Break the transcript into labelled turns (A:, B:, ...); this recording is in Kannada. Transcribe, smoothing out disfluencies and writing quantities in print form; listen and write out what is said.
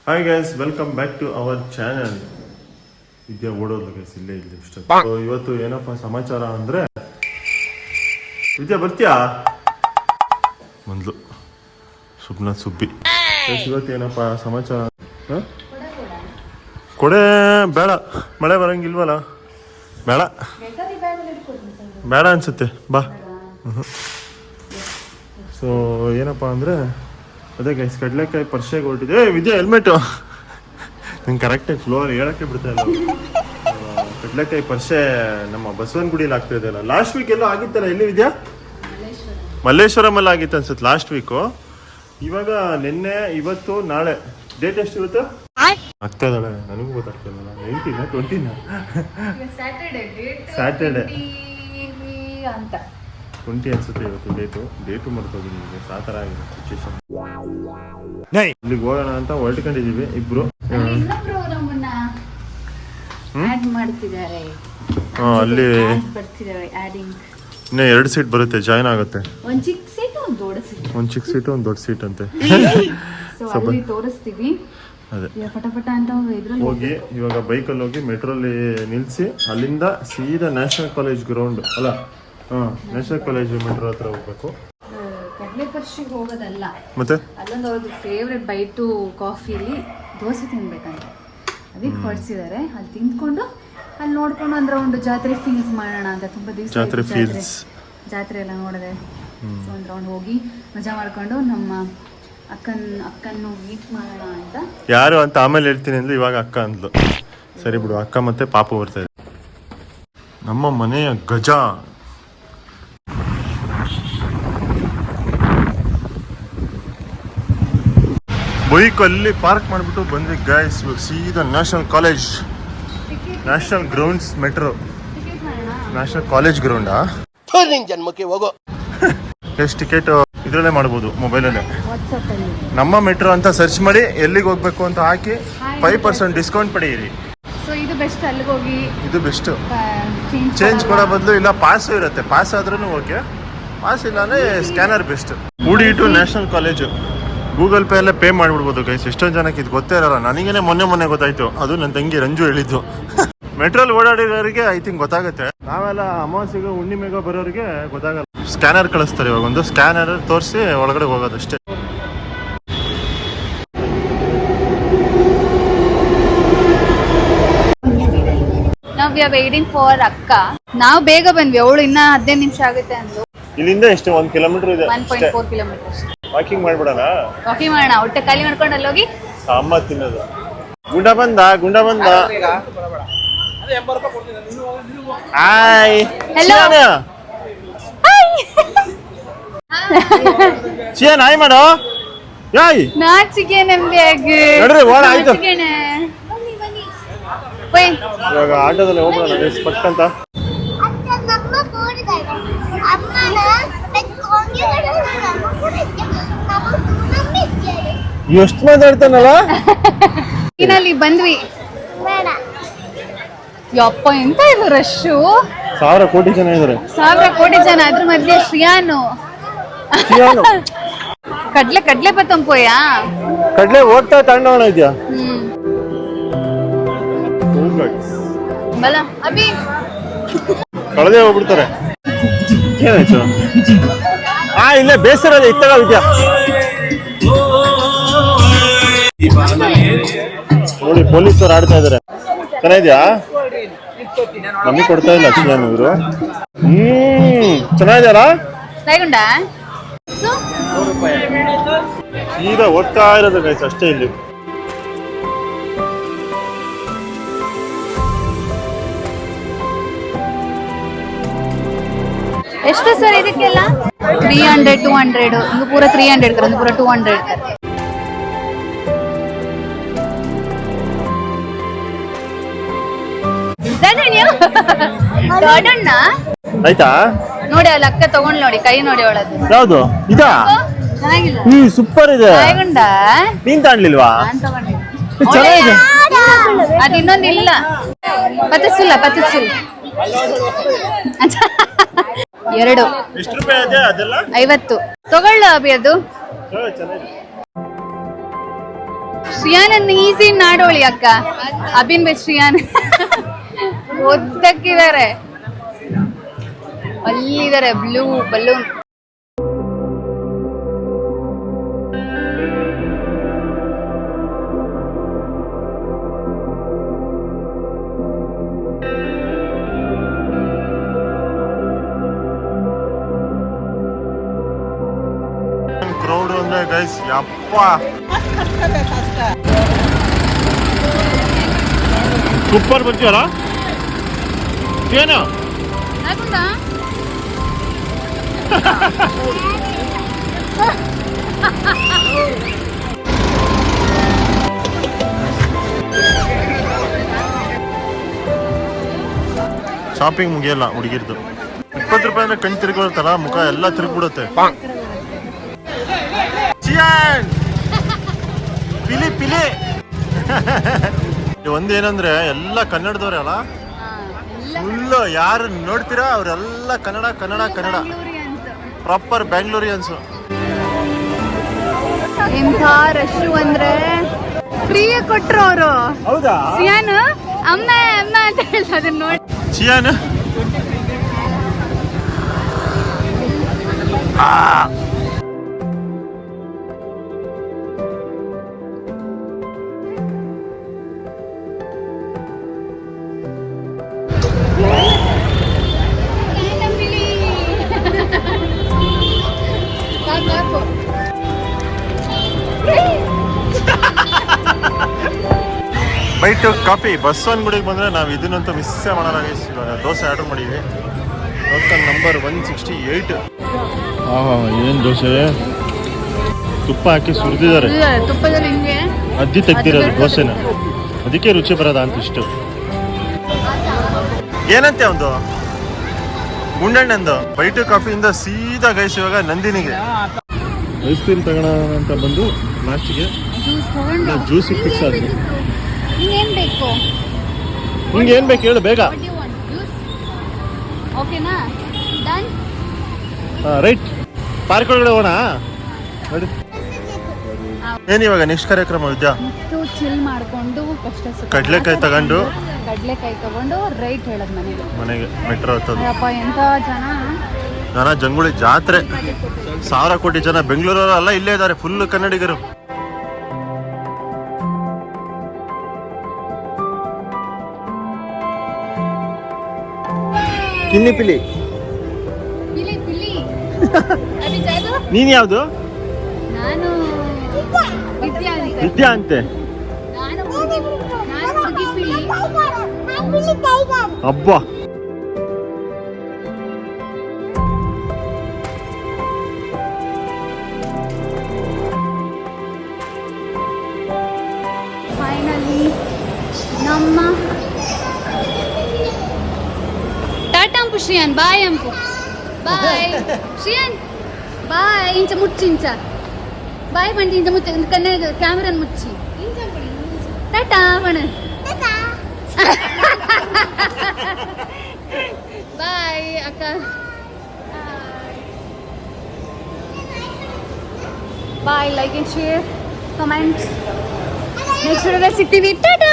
A: Hi guys, welcome back to our channel. ವಿದ್ಯಾ ಓಡೋದು ಗೈಸ್, ಇಲ್ಲೇ ಇಲ್ಲಿ ಇಷ್ಟ. ಇವತ್ತು ಏನಪ್ಪ ಸಮಾಚಾರ ಅಂದ್ರೆ, ವಿದ್ಯಾ ಬರ್ತೀಯಾ ಮೊದಲು ಸುಬ್ನ ಸುಬ್ಬಿ. ಇವತ್ತು ಏನಪ್ಪ ಸಮಾಚಾರ? ಕೊಡೆ ಬೇಡ, ಮಳೆ ಬರಂಗಿಲ್ವಲ್ಲ, ಬೇಡ ಬೇಡ ಅನ್ಸುತ್ತೆ, ಬಾ. ಸೊ ಏನಪ್ಪ ಅಂದರೆ ಅದೇ ಗೈಸ್, ಕಡಲೆಕಾಯಿ ಪರ್ಸೆಗೆ ಹೊರಟಿದೆ. ವಿದ್ಯಾ ಹೆಲ್ಮೆಟು ನಂಗೆ ಕರೆಕ್ಟಾಗಿ ಫ್ಲೋರ್ ಹೇಳೋಕ್ಕೆ ಬಿಡ್ತಾ ಇಲ್ಲ. ಕಡಲೆಕಾಯಿ ಪರ್ಸೆ ನಮ್ಮ ಬಸವನಗುಡಿಯಲ್ಲಿ ಆಗ್ತಾ ಇದೆಯಲ್ಲ, ಲಾಸ್ಟ್ ವೀಕ್ ಎಲ್ಲೋ ಆಗಿತ್ತಲ್ಲ, ಎಲ್ಲಿ ವಿದ್ಯಾ? ಮಲ್ಲೇಶ್ವರಮಲ್ಲಿ ಆಗಿತ್ತು ಅನ್ಸುತ್ತೆ ಲಾಸ್ಟ್ ವೀಕು. ಇವಾಗ ನಿನ್ನೆ, ಇವತ್ತು, ನಾಳೆ ಡೇಟ್ ಎಷ್ಟು ಇವತ್ತು ಆಗ್ತಾ ಇದ್ದಾಳೆ, ನನಗೂ ಗೊತ್ತಾಗ್ತಿಲ್ಲ. 19 20 ಸ್ಯಾಟರ್ಡೆ
B: ಅಂತ
A: 20 ಅನ್ಸುತ್ತೆ ಇವತ್ತು ಡೇಟು ಮರ್ತೋಗಿದ್ದೀವಿ. ಆ ಥರ ಆಗಿದೆ ಸಿಚುವೇಶನ್. ಇಲ್ಲಿಗೆ ಹೋಗೋಣ ಅಂತ ಹೊರಟ್ಕೊಂಡಿದ್ದೀವಿ ಇಬ್ರು. ಅಲ್ಲಿ ಇನ್ನು 2 ಸೀಟ್ ಬರುತ್ತೆ, ಜಾಯ್ನ್ ಆಗುತ್ತೆ.
B: ಒಂದು ಚಿಕ್ಕ ಸೀಟ್
A: ಒಂದು ದೊಡ್ಡ ಸೀಟ್ ಅಂತೆ.
B: ತೋರಿಸ್ತೀವಿ
A: ಅದೇ
B: ಫಟಾಫಟ ಅಂತ
A: ಹೋಗಿ ಇವಾಗ ಬೈಕಲ್ಲಿ ಹೋಗಿ ಮೆಟ್ರೋಲಿ ನಿಲ್ಸಿ, ಅಲ್ಲಿಂದ ಸೀದಾ ನ್ಯಾಷನಲ್ ಕಾಲೇಜ್ ಗ್ರೌಂಡ್ ಅಲ್ಲ, ನ್ಯಾಷನಲ್ ಕಾಲೇಜ್ ಮೆಟ್ರೋ ಹತ್ರ ಹೋಗ್ಬೇಕು.
B: ಕಡಲೆ ಪರ್ಶಿಗೆ ಹೋಗೋದಲ್ಲ,
A: ಮತ್ತೆ
B: ಅಲ್ಲೊಂದು ಅವ್ರದ್ದು ಫೇವ್ರೆಟ್ ಬೈಟು ಕಾಫಿಲಿ ದೋಸೆ ತಿನ್ಬೇಕಂತ, ಅದಕ್ಕೆ ಹೊಡ್ಸಿದ್ದಾರೆ. ಅಲ್ಲಿ ತಿಂದ್ಕೊಂಡು ಅಲ್ಲಿ ನೋಡ್ಕೊಂಡು ಒಂದು ರೌಂಡ್ ಜಾತ್ರೆ ಫೀಲ್ಸ್ ಮಾಡೋಣ ಅಂತ. ತುಂಬಾ ದಿವಸ ಜಾತ್ರೆ ಎಲ್ಲ ನೋಡಿದೆ. ಸೊ ಒಂದು ರೌಂಡ್ ಹೋಗಿ ಮಜಾ ಮಾಡ್ಕೊಂಡು ನಮ್ಮ ಅಕ್ಕನ್ನು ಮೀಟ್ ಮಾಡೋಣ ಅಂತ.
A: ಯಾರು ಅಂತ ಆಮೇಲೆ ಹೇಳ್ತೀನಿ ಅಂದ್ರೆ ಇವಾಗ ಅಕ್ಕ ಅಂದ್ಲು. ಸರಿ ಬಿಡು, ಅಕ್ಕ ಮತ್ತೆ ಪಾಪು ಬರ್ತಾ ಇದೆ. ನಮ್ಮ ಮನೆಯ ಗಜ ಬೈಕಲ್ಲಿ ಪಾರ್ಕ್ ಮಾಡಿಬಿಟ್ಟು ಬಂದ್ವಿ ಗೈಸ್. ಸೀದಾ national college, national grounds metro, national college ಗ್ರೌಂಡಾ? ಜನ್ಮಕ್ಕೆ ಹೋಗೋ. ಎಷ್ಟು ಟಿಕೆಟ್ ಇದ್ರಲ್ಲೇ ಮಾಡ್ಬೋದು, ಮೊಬೈಲಲ್ಲೇ. ನಮ್ಮ ಮೆಟ್ರೋ ಅಂತ ಸರ್ಚ್ ಮಾಡಿ ಎಲ್ಲಿಗೆ ಹೋಗ್ಬೇಕು ಅಂತ ಹಾಕಿ 5% ಡಿಸ್ಕೌಂಟ್ ಪಡೆಯಿರಿ.
B: ಸೊ ಇದು ಬೆಸ್ಟ್, ಅಲ್ಲಿಗೆ ಹೋಗಿ
A: ಇದು ಬೆಸ್ಟ್. ಚೇಂಜ್ ಕೊಡೋ ಬದಲು ಇಲ್ಲ ಪಾಸು ಇರುತ್ತೆ, ಪಾಸ್ ಆದ್ರೂ ಓಕೆ, ಪಾಸ್ ಇಲ್ಲ ಅಂದ್ರೆ ಸ್ಕ್ಯಾನರ್ ಬೆಸ್ಟ್. ಕೂಡಿ to national college Google Pay ಅಲ್ಲೇ ಪೇ ಮಾಡಿಬಿಡ್ಬೋದು ಗೈಸ್. ಎಷ್ಟೊಂದು ಜನಕ್ಕೆ ಇದು ಗೊತ್ತೇ ಇರಲ್ಲ. ನನಗೇನೆ ಮೊನ್ನೆ ಗೊತ್ತಾಯ್ತು, ಅದು ನನ್ನ ತಂಗಿ ರಂಜು ಹೇಳಿದ್ದು. ಮೆಟ್ರೋಲ್ ಓಡಾಡಿರೋರಿಗೆ ಐ ಥಿಂಕ್ ಗೊತ್ತಾಗುತ್ತೆ. ನಾವೆಲ್ಲ ಅಮಾವಾಸ್ಯೆಗೆ ಹುಣ್ಣಿಮೆಗೆ ಬರೋರಿಗೆ ಗೊತ್ತಾಗಲ್ಲ. ಸ್ಕ್ಯಾನರ್ ಕಳಿಸ್ತಾರೆ, ಇವಾಗ ಒಂದು ಸ್ಕ್ಯಾನರ್ ತೋರಿಸಿ ಒಳಗಡೆ ಹೋಗೋದಷ್ಟೇ.
B: ನಾವು ವಿ ಆರ್ ವೇಟಿಂಗ್ ಫಾರ್ ಅಕ್ಕ. ನಾವು ಬೇಗ ಬಂದ್ವಿ, ಅವಳು ಇನ್ನ 15 ನಿಮಿಷ ಆಗುತ್ತೆ ಅಂದ್ಲು.
A: ಇಲ್ಲಿಂದ ಎಷ್ಟು 1 ಕಿಲೋಮೀಟರ್ ಇದೆ,
B: 1.4 ಕಿಲೋಮೀಟರ್.
A: ವಾಕಿಂಗ್ ಮಾಡ್ಬಿಡೋಣ,
B: ಹೊಟ್ಟೆ ಖಾಲಿ ಮಾಡ್ಕೊಂಡು ಅಲ್ಲಿ ಹೋಗಿ
A: ಸಾಂಬಾರ್ ತಿನ್ನೋದು. ಗುಂಡ ಬಂದ ಹಾಯ್. ಚಿಯನ್ ಹಾಯ್ ಮಾಡೋ. ಯಾಯ್
B: ನಾಚಿಕೆ ನಮ್ಗೆ
A: ನೋಡ್ರಿ, ಓಡ ಆಯ್ತು. ಇವಾಗ ಆಟೋದಲ್ಲಿ ಹೋಗೋಣ ಪಟ್ ಅಂತ. ಎಷ್ಟು ಮಾತಾಡ್ತಾನಲ್ಲ.
B: ಇಲ್ಲಿ ಬಂದ್ವಿ, ಯಪ್ಪ ಎಂತ ಇದು ರಶ್ಶು.
A: 1000 ಕೋಟಿ ಜನ ಇದಾರೆ.
B: 1000 ಕೋಟಿ ಜನ, ಅದ್ರ ಮಧ್ಯೆ ಶ್ರಿಯಾನು ಕಡ್ಲೆ ಪತ್ತಂಪೋಯಾ
A: ಕಡ್ಲೆ ಓದ್ತಾ ತಗೊಂಡವಣ ಇದೆಯಾ
B: ಬಲ ಅಭಿ
A: ಕಳೆದೇ ಹೋಗ್ಬಿಡ್ತಾರೆ. ಏನಾಯ್ತು? ಇಲ್ಲೇ ಬೇಸರ ಇತ್ತಾಗ ವಿದ್ಯಾ ನೋಡಿ, ಪೊಲೀಸರು ಆಡ್ತಾ ಇದಾರೆ. ಚೆನ್ನಾಗಿದ್ಯಾ? ನಮಗೆ ಕೊಡ್ತಾ ಇಲ್ಲ ಚಿಯನ್ ಇವರು. ಚೆನ್ನಾಗಿದ್ಯಾರ? ಸೀದಾ ಓದ್ತಾ ಇರೋದು ಗೈಸ್ ಅಷ್ಟೇ. ಇಲ್ಲಿ
B: ಎಷ್ಟು ಸರ್ ಇದಕ್ಕೆಲ್ಲ? 300 200 ಒಂದು ಪೂರ 300 ಒಂದು ಪೂರ 200.
A: ಆಯ್ತಾ?
B: ನೋಡಿ ಅಲ್ಲಿ ಅಕ್ಕ ತಗೊಂಡ್ ನೋಡಿ, ಕೈ ನೋಡಿ ಅವಳದು.
A: ಯಾವ್ದು ಇದಾ?
B: ಚೆನ್ನಾಗಿಲ್ಲ,
A: ಸೂಪರ್ ಇದೆ. ನೀನ್ ತಾಣ್ಲಿಲ್ವಾ? ಚೆನ್ನಾಗಿದೆ.
B: ಅದು ಇನ್ನೊಂದಿಲ್ಲ, ಪತ್ತಿಸಿಲ್ಲ 2
A: ಎಷ್ಟು ರೂಪಾಯಿ ಇದೆ ಅದೆಲ್ಲ?
B: 50. ತಗೊಳ್ಳ ಅಭಿ ಅದು. ಶ್ರಿಯಾನ್ ಈಸಿ ನಾಡೋಳಿ ಅಕ್ಕ. ಅಭಿನ್ ಬೈ ಶ್ರಿಯಾನ್ ಒದ್ದಕ್ಕಿದ್ದಾರೆ, ಅಲ್ಲಿದ್ದಾರೆ ಬ್ಲೂ ಬಲೂನ್.
A: ಕ್ರೌಡ್ ಅಂದ್ರೆ ಗೈಸ್ ಯಪ್ಪ ಸೂಪರ್ ಬರ್ತೀವಲ್ಲ ಏನು ಶಾಪಿಂಗ್ ಮುಗಿಯಲ್ಲ ಹುಡುಗಿರ್ದು. 20 ರೂಪಾಯಿ ಅಂದ್ರೆ ಕಣ್ ತಿರ್ಗೊಳ್ತಲ್ಲ, ಮುಖ ಎಲ್ಲ ತಿರ್ಗ್ಬಿಡುತ್ತೆ. ಪಿಲಿ ಪಿಲಿ ಒಂದೇನಂದ್ರೆ ಎಲ್ಲ ಕನ್ನಡದವ್ರೆ ಅಲ್ಲ, ಫುಲ್ ಯಾರು ನೋಡ್ತೀರಾ ಅವರೆಲ್ಲ ಕನ್ನಡ ಕನ್ನಡ ಕನ್ನಡ, ಪ್ರಾಪರ್ ಬ್ಯಾಂಗ್ಳೂರಿಯನ್ಸ್.
B: ಎಂಥ ರಶ್ ಅಂದ್ರೆ ಫ್ರೀಯ ಕೊಟ್ರು ಅವರು.
A: ಹೌದಾ?
B: ಸಿಯಾನ್ ಅಮ್ಮ ಅಮ್ಮ ಅಂತ ಹೇಳಿ ಅದನ್ನ ನೋಡಿ.
A: ಸಿಯಾನ್ ಬೈಟ್ ಕಾಫಿ ಬಸವನಗುಡಿಗೆ ಬಂದರೆ ನಾವು ಇದನ್ನಂತೂ ಮಿಸ್ಸೇ ಮಾಡೋಣ ಗೈಸ್. ಇವಾಗ ದೋಸೆ ಆರ್ಡರ್ ಮಾಡಿದ್ವಿ, ಲೋಕಲ್ ನಂಬರ್ 168. ಏನು ದೋಸೆ, ತುಪ್ಪ ಹಾಕಿ ಸುರಿದಿದ್ದಾರೆ,
B: ತುಪ್ಪದಲ್ಲಿ ಹಿಂಗೆ
A: ಅದ್ದಿ ತೆಗ್ದಿರೋದು ದೋಸೆನ, ಅದಕ್ಕೆ ರುಚಿ ಬರೋದ ಅಂತ ಇಷ್ಟು. ಏನಂತೆ ಒಂದು ಗುಂಡಣ್ಣಂದು ಬೈಟು ಕಾಫಿಯಿಂದ ಸೀದಾ ಗೈಸ್ ಇವಾಗ ನಂದಿನಿಗೆ ಐಸ್ ಕ್ರೀಮ್ ತಗೋಣ ಅಂತ ಬಂದು ಲಾಸ್ಟಿಗೆ ಜ್ಯೂಸಿಗೆ ಫಿಕ್ಸ್ ಆದ್ವಿ.
B: ಏನ್ ಬೇಕು?
A: ನಿಂಗೆ ಏನ್ ಬೇಕು ಹೇಳು ಬೇಗ.
B: ಓಕೆನಾ? ಡನ್.
A: ರೈಟ್, ಪಾರ್ಕ್ ಒಳಗಡೆ ಹೋಗೋಣ. ನೋಡಿ ಏನ್ ಇವಾಗ ನೆಕ್ಸ್ಟ್ ಕಾರ್ಯಕ್ರಮ ವಿದ್ಯಾ?
B: ಚಿಲ್ ಮಾಡ್ಕೊಂಡು
A: ಕಡ್ಲೆಕಾಯಿ ತಗೊಂಡು
B: ರೈಟ್ ಹೇಳದ್
A: ಮನೆಗೆ ಮೆಟ್ರೋ ಹತ್ತೋದು.
B: ಎಂತ
A: ಜನ ಜಂಗುಳಿ ಜಾತ್ರೆ, 1000 ಕೋಟಿ ಜನ ಬೆಂಗಳೂರಲ್ಲ ಇಲ್ಲೇ ಇದ್ದಾರೆ, ಫುಲ್ ಕನ್ನಡಿಗರು. ಕಿನ್ನಿ ಪಿಲಿ. ನೀನ್ ಯಾವ್ದು?
B: ನಾನು
A: ವಿದ್ಯಾ ಅಂತೆ. ಅಬ್ಬಾ
B: ಫೈನಲಿ ನಮ್ಮ ಟಾಟಾ ಅಂಪು ಶ್ರಿಯಾನ್ ಬಾಯ್ ಅಂಪು ಬಾಯ್ ಶ್ರಿಯಾನ್ ಬಾಯ್ ಇಂಚ ಮುಚ್ಚಿ ಇಂಚ ಬಾಯ್ ಬಂಡಿ ಇಂಚ ಮುಚ್ಚ ಕನ್ನಡ ಕ್ಯಾಮರನ್ ಮುಚ್ಚಿ ಟಾಟಾ ಬಣ ಬಾಯ್ ಅಕ್ಕ bye like and share comments next ವಿಡಿಯೋದಲ್ಲಿ ಸಿಗ್ತೀವಿ ಟಾಟಾ.